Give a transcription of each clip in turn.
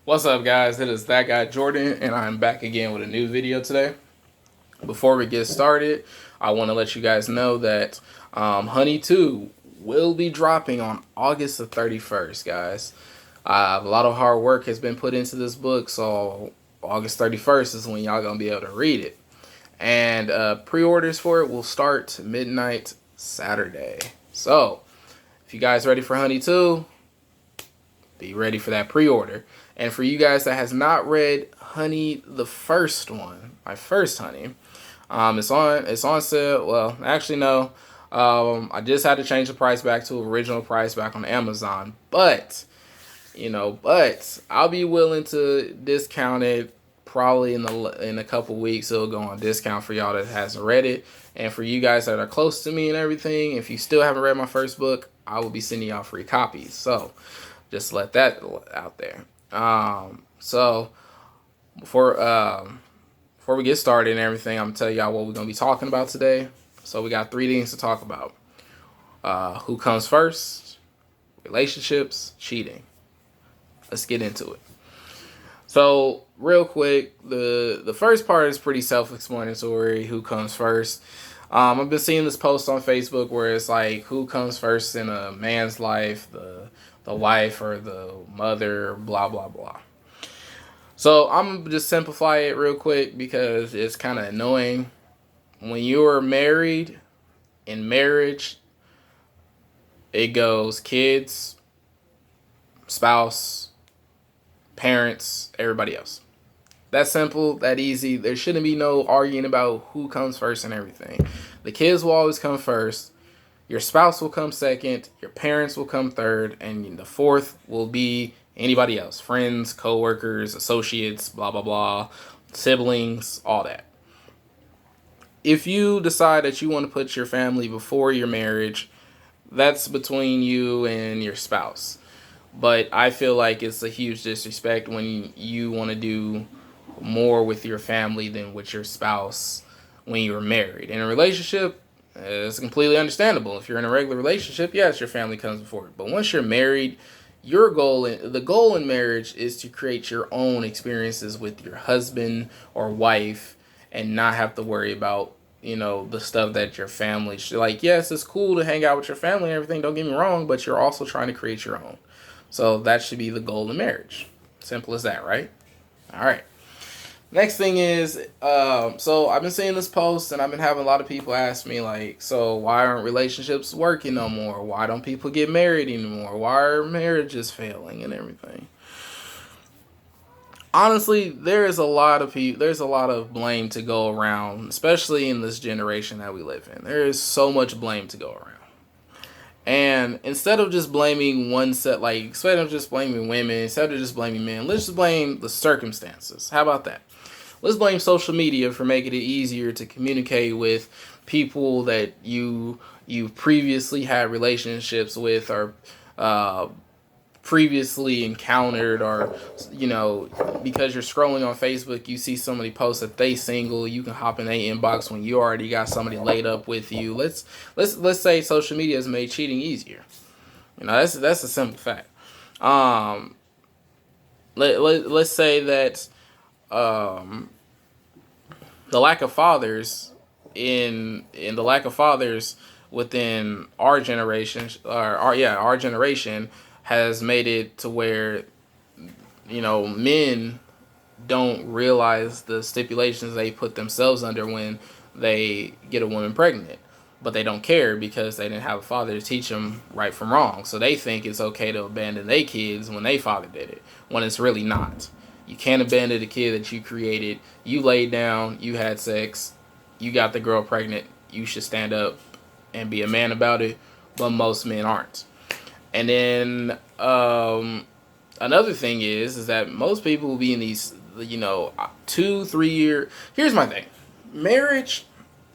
What's up, guys? It is that guy Jordan, and I'm back again with a new video today. Before we get started, I want to let you guys know that Honey 2 will be dropping on August the 31st, guys. A lot of hard work has been put into this book, so August 31st is when y'all gonna be able to read it. And pre-orders for it will start midnight Saturday. So, if you guys ready for Honey 2, be ready for that pre-order. And for you guys that has not read Honey, the first one, my first Honey, it's on sale. Well, actually no, I just had to change the price back to original price back on Amazon. But I'll be willing to discount it probably in a couple weeks. It'll go on discount for y'all that hasn't read it, and for you guys that are close to me and everything. If you still haven't read my first book, I will be sending y'all free copies. So just let that out there. So before we get started and everything, I'm gonna tell y'all what we're gonna be talking about today. So we got 3 things to talk about. Who comes first? Relationships, cheating. Let's get into it. So real quick, the first part is pretty self-explanatory. Who comes first? I've been seeing this post on Facebook where it's like, who comes first in a man's life, the wife or the mother, blah, blah, blah. So I'm going to just simplify it real quick because it's kind of annoying. When you're married, in marriage, it goes kids, spouse, parents, everybody else. That simple, that easy. There shouldn't be no arguing about who comes first and everything. The kids will always come first. Your spouse will come second, your parents will come third, and the fourth will be anybody else. Friends, co-workers, associates, blah, blah, blah, siblings, all that. If you decide that you want to put your family before your marriage, that's between you and your spouse. But I feel like it's a huge disrespect when you want to do more with your family than with your spouse when you're married. In a relationship, it's completely understandable. If you're in a regular relationship, yes, your family comes before it. But once you're married, the goal in marriage is to create your own experiences with your husband or wife and not have to worry about, the stuff that your family should like. Yes, it's cool to hang out with your family and everything, don't get me wrong, but you're also trying to create your own. So that should be the goal in marriage. Simple as that, right? All right. Next thing is, so I've been seeing this post and I've been having a lot of people ask me like, so why aren't relationships working no more? Why don't people get married anymore? Why are marriages failing and everything? Honestly, there's a lot of blame to go around, especially in this generation that we live in. There is so much blame to go around. And instead of just blaming instead of just blaming women, instead of just blaming men, let's just blame the circumstances. How about that? Let's blame social media for making it easier to communicate with people that you previously had relationships with or previously encountered, or because you're scrolling on Facebook, you see somebody post that they single, you can hop in their inbox when you already got somebody laid up with you. Let's say social media has made cheating easier. That's a simple fact. Let's say that the lack of fathers within our generation, our generation has made it to where men don't realize the stipulations they put themselves under when they get a woman pregnant, but they don't care because they didn't have a father to teach them right from wrong. So they think it's okay to abandon their kids when their father did it, when it's really not. You can't abandon the kid that you created. You laid down, you had sex, you got the girl pregnant. You should stand up and be a man about it, but most men aren't. And then another thing is that most people will be in these 2-3 year. Here's my thing. Marriage,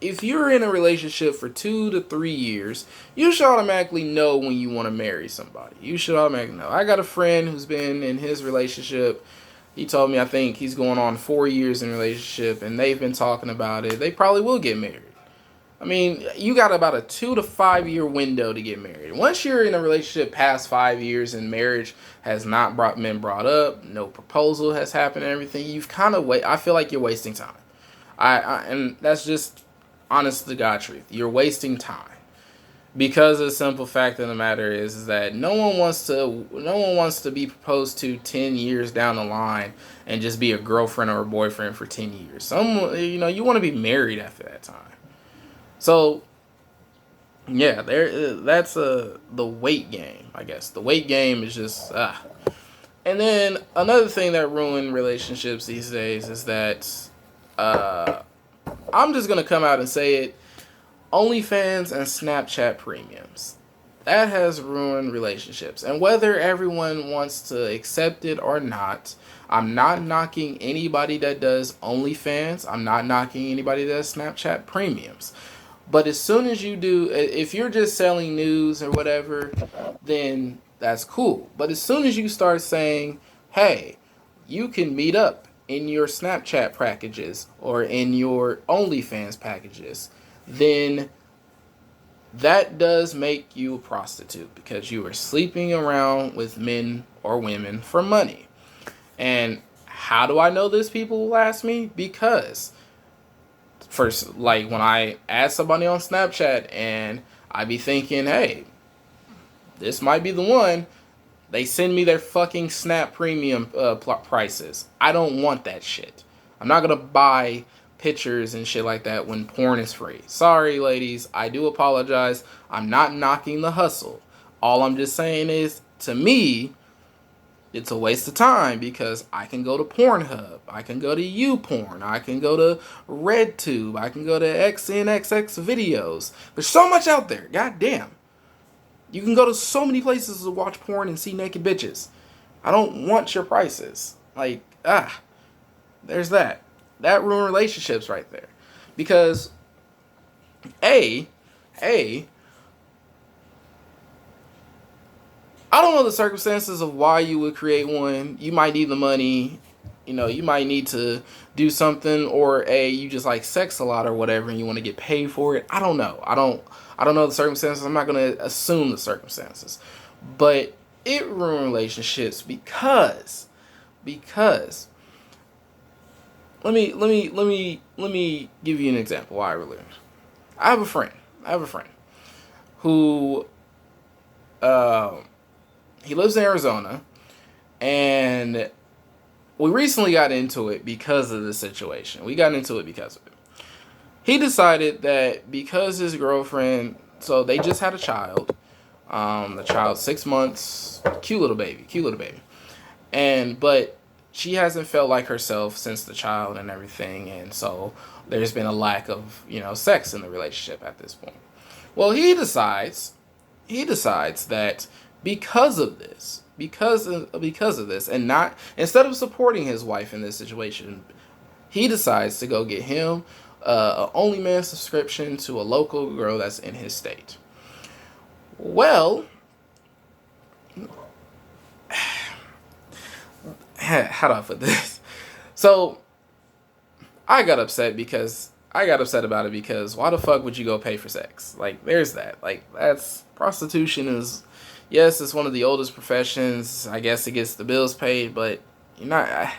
if you're in a relationship for 2 to 3 years, you should automatically know when you want to marry somebody. You should automatically know. I got a friend who's been in his relationship. He told me I think he's going on 4 years in a relationship, and they've been talking about it. They probably will get married. I mean, you got about a 2 to 5 year window to get married. Once you're in a relationship past 5 years and marriage has not been brought up, no proposal has happened, and everything, you've kind of I feel like you're wasting time. And that's just honest to God truth. You're wasting time. Because the simple fact of the matter is that no one wants to be proposed to 10 years down the line and just be a girlfriend or a boyfriend for 10 years. You want to be married after that time. So yeah, that's the weight game, I guess. The weight game is just And then another thing that ruins relationships these days is that I'm just gonna come out and say it. OnlyFans and Snapchat premiums. That has ruined relationships. And whether everyone wants to accept it or not, I'm not knocking anybody that does OnlyFans. I'm not knocking anybody that does Snapchat premiums. But as soon as you do, if you're just selling news or whatever, then that's cool. But as soon as you start saying, hey, you can meet up in your Snapchat packages or in your OnlyFans packages, then that does make you a prostitute because you are sleeping around with men or women for money. And how do I know this, people will ask me? Because first, like when I add somebody on Snapchat and I be thinking, hey, this might be the one, they send me their fucking Snap premium prices. I don't want that shit. I'm not going to buy pictures and shit like that when porn is free. Sorry, ladies. I do apologize. I'm not knocking the hustle. All I'm just saying is, to me, it's a waste of time because I can go to Pornhub. I can go to YouPorn. I can go to RedTube. I can go to XNXX videos. There's so much out there. God damn. You can go to so many places to watch porn and see naked bitches. I don't want your prices. Like, there's that. That ruined relationships right there. Because, I don't know the circumstances of why you would create one. You might need the money. You might need to do something. Or, you just like sex a lot or whatever and you want to get paid for it. I don't know. I don't know the circumstances. I'm not going to assume the circumstances. But it ruined relationships because let me give you an example why I really. I have a friend who he lives in Arizona, and we recently got into it because of the situation. We got into it because of it. He decided that because his girlfriend, so they just had a child. The child's 6 months, cute little baby, but she hasn't felt like herself since the child and everything, and so there's been a lack of, sex in the relationship at this point. Well, he decides that because of this, and not, instead of supporting his wife in this situation, he decides to go get him a OnlyFans subscription to a local girl that's in his state. Well, how do I put this? So, I got upset about it because why the fuck would you go pay for sex? Like, there's that. Like, that's, prostitution is, yes, it's one of the oldest professions. I guess it gets the bills paid, but you're not,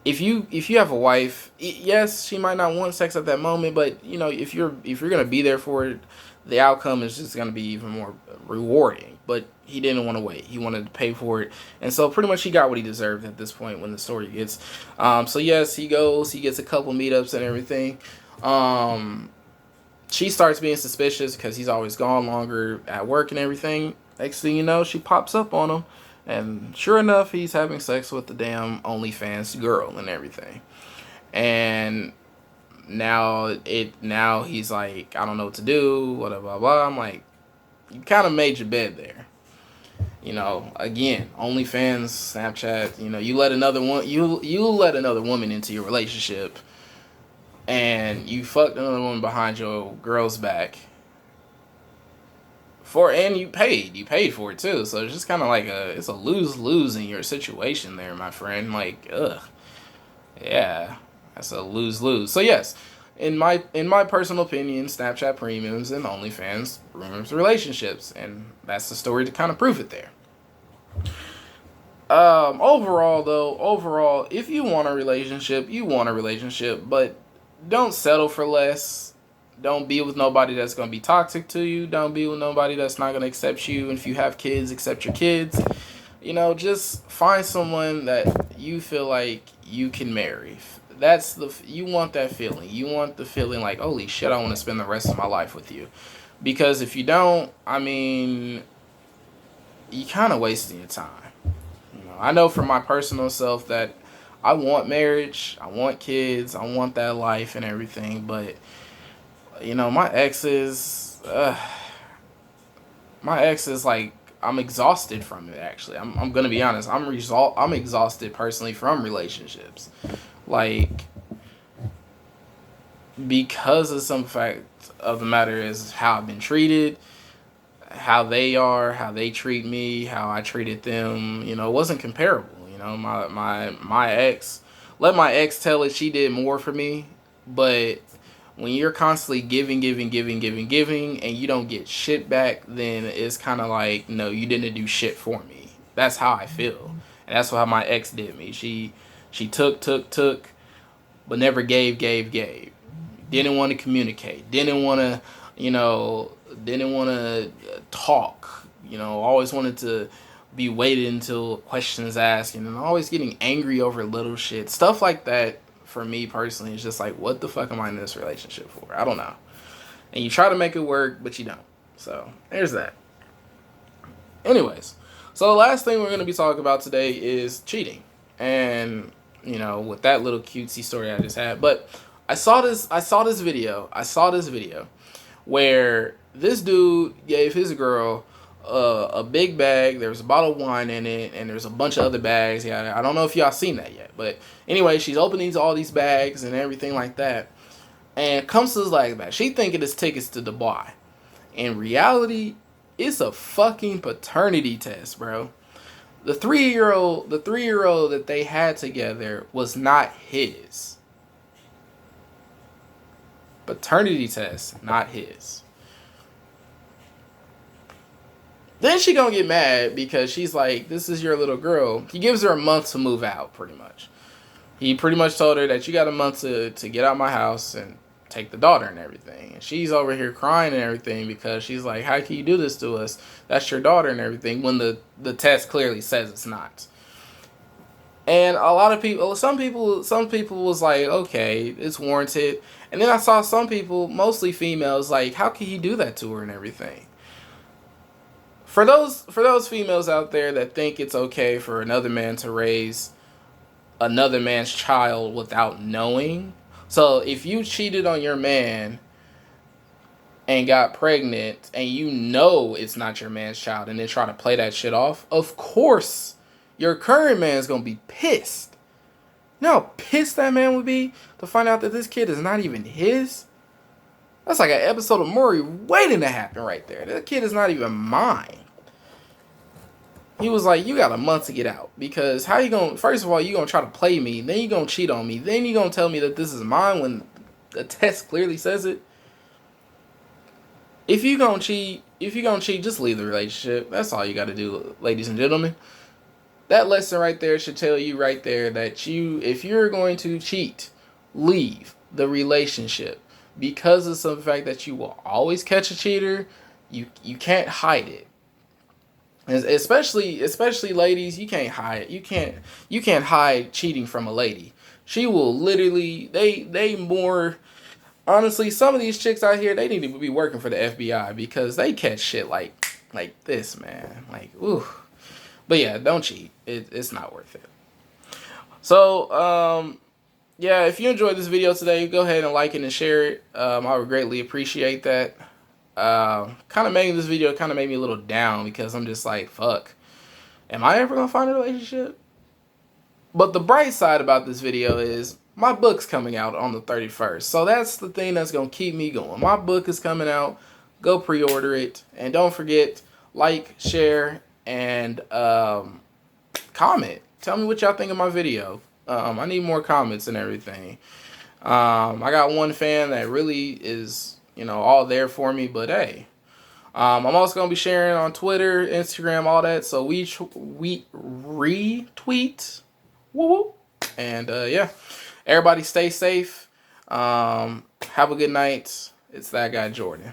if you have a wife, yes, she might not want sex at that moment, but, if you're going to be there for it, the outcome is just going to be even more rewarding. But he didn't want to wait. He wanted to pay for it. And so pretty much he got what he deserved at this point when the story gets. So yes, he goes. He gets a couple meetups and everything. She starts being suspicious because he's always gone longer at work and everything. Next thing you know, she pops up on him. And sure enough, he's having sex with the damn OnlyFans girl and everything. And now he's like, I don't know what to do, blah, blah, blah. I'm like, you kind of made your bed there. Again, OnlyFans, Snapchat, you let another woman into your relationship and you fucked another woman behind your girl's back. And you paid for it too. So it's just kind of like it's a lose-lose in your situation there, my friend. Like, ugh. Yeah, that's a lose-lose. So yes, in my personal opinion, Snapchat premiums and OnlyFans ruins relationships, and that's the story to kind of prove it there. Overall, if you want a relationship, you want a relationship, but don't settle for less. Don't be with nobody that's going to be toxic to you. Don't be with nobody that's not going to accept you. And if you have kids, accept your kids. Just find someone that you feel like you can marry. You want that feeling. You want the feeling like, holy shit, I want to spend the rest of my life with you. Because if you don't, you kind of wasting your time. I know for my personal self that I want marriage, I want kids, I want that life and everything, but my ex is like, I'm exhausted from it. Actually, I'm gonna be honest. I'm exhausted personally from relationships, like, because of some fact of the matter is how I've been treated, how they treat me, how I treated them. It wasn't comparable. My ex, let my ex tell it, she did more for me, but when you're constantly giving, and you don't get shit back, then it's kind of like, no, you didn't do shit for me. That's how I feel, and that's how my ex did me. She took, but never gave. Didn't want to communicate. Didn't want to, talk. Always wanted to be waited until questions asked, and always getting angry over little shit. Stuff like that, for me personally, is just like, what the fuck am I in this relationship for? I don't know. And you try to make it work, but you don't. So, there's that. Anyways, so the last thing we're going to be talking about today is cheating. And, with that little cutesy story I just had. But I saw this video where this dude gave his girl a big bag. There was a bottle of wine in it, and there's a bunch of other bags. Yeah, I don't know if y'all seen that yet, but anyway, she's opening all these bags and everything like that, and comes to this like bag. She thinking it's tickets to Dubai. In reality, it's a fucking paternity test, bro. The 3-year-old that they had together was not his. Paternity test, not his. Then she gonna get mad because she's like, this is your little girl. He gives her a month to move out, pretty much. He pretty much told her that you got a month to get out my house and take the daughter and everything. And she's over here crying and everything because she's like, how can you do this to us? That's your daughter and everything, when the test clearly says it's not. And a lot of people, some people was like, okay, it's warranted. And then I saw some people, mostly females, like, how can he do that to her and everything? For those females out there that think it's okay for another man to raise another man's child without knowing. So if you cheated on your man and got pregnant and it's not your man's child, and then try to play that shit off, of course your current man's gonna be pissed. You know how pissed that man would be to find out that this kid is not even his? That's like an episode of Maury waiting to happen right there. That kid is not even mine. He was like, you got a month to get out. Because how you gonna, first of all, you gonna try to play me, then you gonna cheat on me, then you gonna tell me that this is mine when the test clearly says it. If you gonna cheat, just leave the relationship. That's all you gotta do, ladies and gentlemen. That lesson right there should tell you right there that if you're going to cheat, leave the relationship. Because of some fact that you will always catch a cheater, you can't hide it. Especially ladies, you can't hide. You can't hide cheating from a lady. She will literally, they more, honestly, some of these chicks out here, they need to be working for the FBI because they catch shit like this, man. Like, ooh. But yeah, don't cheat. It's not worth it. So, yeah, if you enjoyed this video today, go ahead and like it and share it. I would greatly appreciate that. Kind of making this video kind of made me a little down because I'm just like, fuck, am I ever gonna find a relationship? But the bright side about this video is my book's coming out on the 31st. So that's the thing that's gonna keep me going. My book is coming out. Go pre-order it. And don't forget, like, share, and comment. Tell me what y'all think of my video. I need more comments and everything. I got one fan that really is, all there for me. But hey, I'm also gonna be sharing on Twitter, Instagram, all that. So we retweet, woo, and yeah, everybody stay safe. Have a good night. It's that guy Jordan.